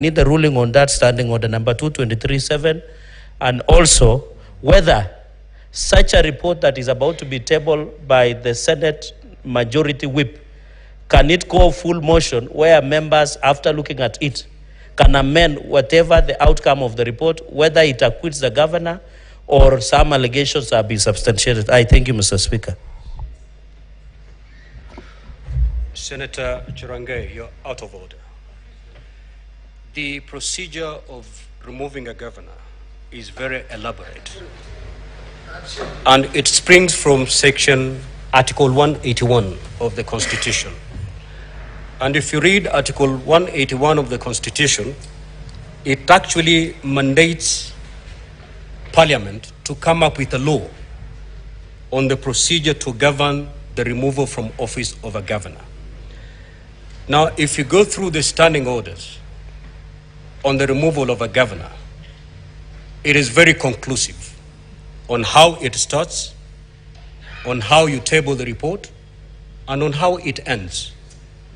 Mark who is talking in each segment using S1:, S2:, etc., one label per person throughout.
S1: Need the ruling on that standing order number 2237, and also whether such a report that is about to be tabled by the Senate Majority Whip, can it go full motion where members, after looking at it, can amend whatever the outcome of the report, whether it acquits the governor or some allegations have been substantiated? I thank you, Mr. Speaker.
S2: Senator Chirange, you're out of order. The procedure of removing a governor is very elaborate, and it springs from Article 181 of the Constitution. And if you read Article 181 of the Constitution, it actually mandates Parliament to come up with a law on the procedure to govern the removal from office of a governor. Now, if you go through the standing orders on the removal of a governor, it is very conclusive on how it starts, on how you table the report, and on how it ends.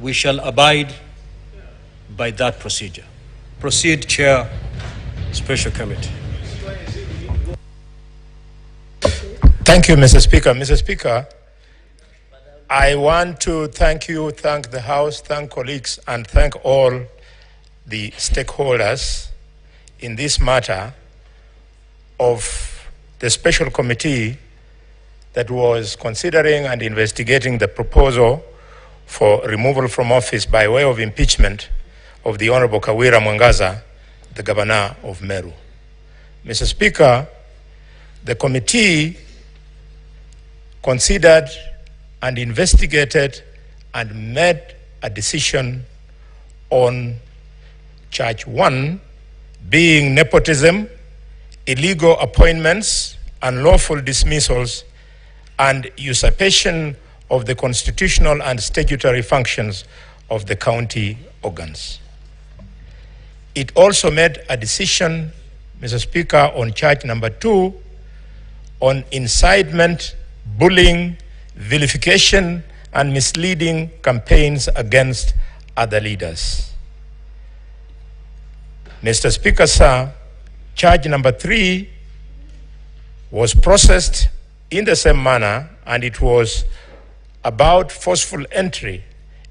S2: We shall abide by that procedure. Proceed, Chair, Special Committee.
S3: Thank you, Mr. Speaker. Mr. Speaker, I want to thank you, thank the House, thank colleagues, and thank all the stakeholders in this matter of the special committee that was considering and investigating the proposal for removal from office by way of impeachment of the Honorable Kawira Mwangaza, the Governor of Meru. Mr. Speaker, the committee considered and investigated and made a decision on Charge 1 being nepotism, illegal appointments, unlawful dismissals, and usurpation of the constitutional and statutory functions of the county organs. It also made a decision, Mr. Speaker, on charge number 2 on incitement, bullying, vilification, and misleading campaigns against other leaders. Mr. Speaker, sir, charge number 3 was processed in the same manner, and it was about forceful entry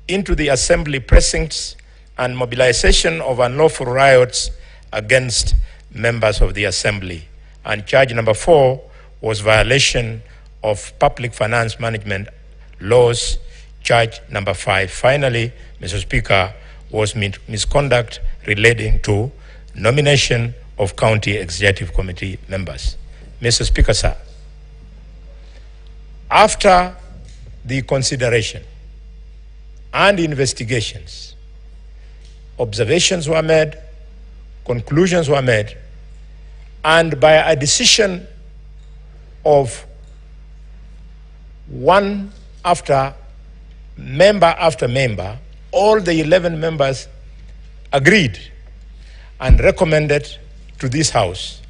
S3: into the assembly precincts and mobilization of unlawful riots against members of the assembly. And charge number 4 was violation of public finance management laws. Charge number 5, finally, Mr. Speaker, was misconduct relating to nomination of county executive committee members. Mr. Speaker, sir, after the consideration and investigations, observations were made, conclusions were made, and by a decision of one after member, all the 11 members agreed and recommended to this House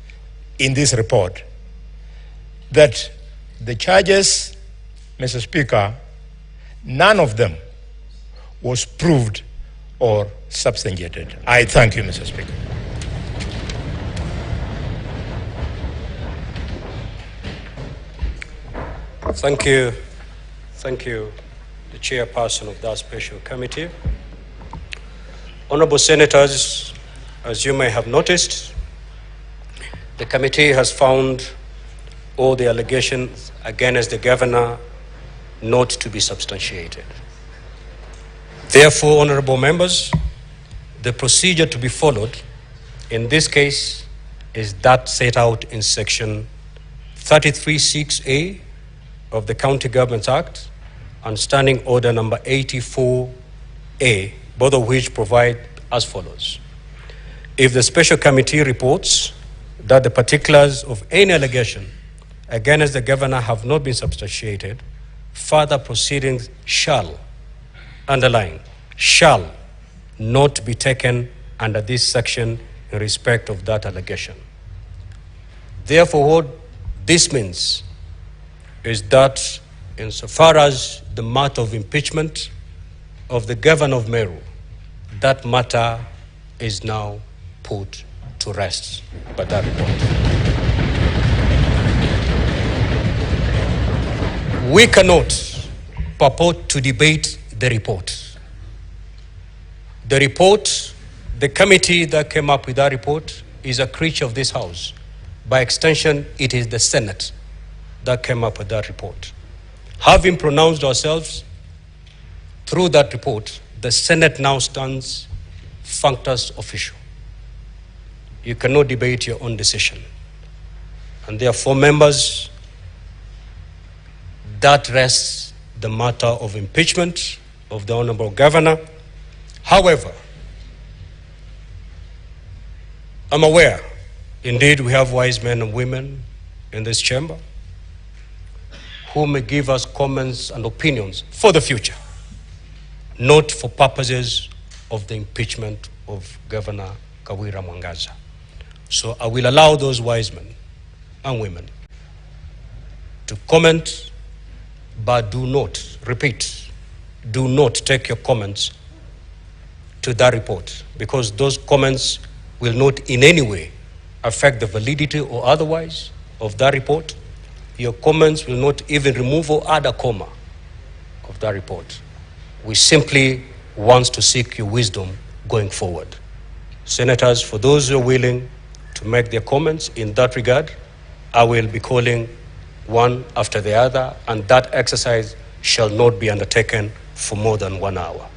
S3: in this report that the charges, Mr. Speaker, none of them was proved or substantiated. I thank you, Mr. Speaker.
S2: Thank you. Thank you, the chairperson of that special committee. Honorable Senators, as you may have noticed, the committee has found all the allegations against the governor not to be substantiated. Therefore, honorable members, the procedure to be followed in this case is that set out in section 33(6)(a) of the County Governments Act and Standing Order number 84(a), both of which provide as follows. If the special committee reports that the particulars of any allegation against the governor have not been substantiated, further proceedings shall, underline, shall not be taken under this section in respect of that allegation. Therefore, what this means is that insofar as the matter of impeachment of the governor of Meru, that matter is now put to rest by that report. We cannot purport to debate the report. The report, the committee that came up with that report is a creature of this House. By extension, it is the Senate that came up with that report. Having pronounced ourselves through that report, the Senate now stands functus official. You cannot debate your own decision. And therefore, members, that rests the matter of impeachment of the Honorable Governor. However, I'm aware, indeed, we have wise men and women in this chamber who may give us comments and opinions for the future, not for purposes of the impeachment of Governor Kawira Mwangaza. So I will allow those wise men and women to comment, but do not, repeat, do not take your comments to that report, because those comments will not in any way affect the validity or otherwise of that report. Your comments will not even remove or add a comma of that report. We simply want to seek your wisdom going forward. Senators, for those who are willing to make their comments in that regard, I will be calling one after the other, and that exercise shall not be undertaken for more than 1 hour.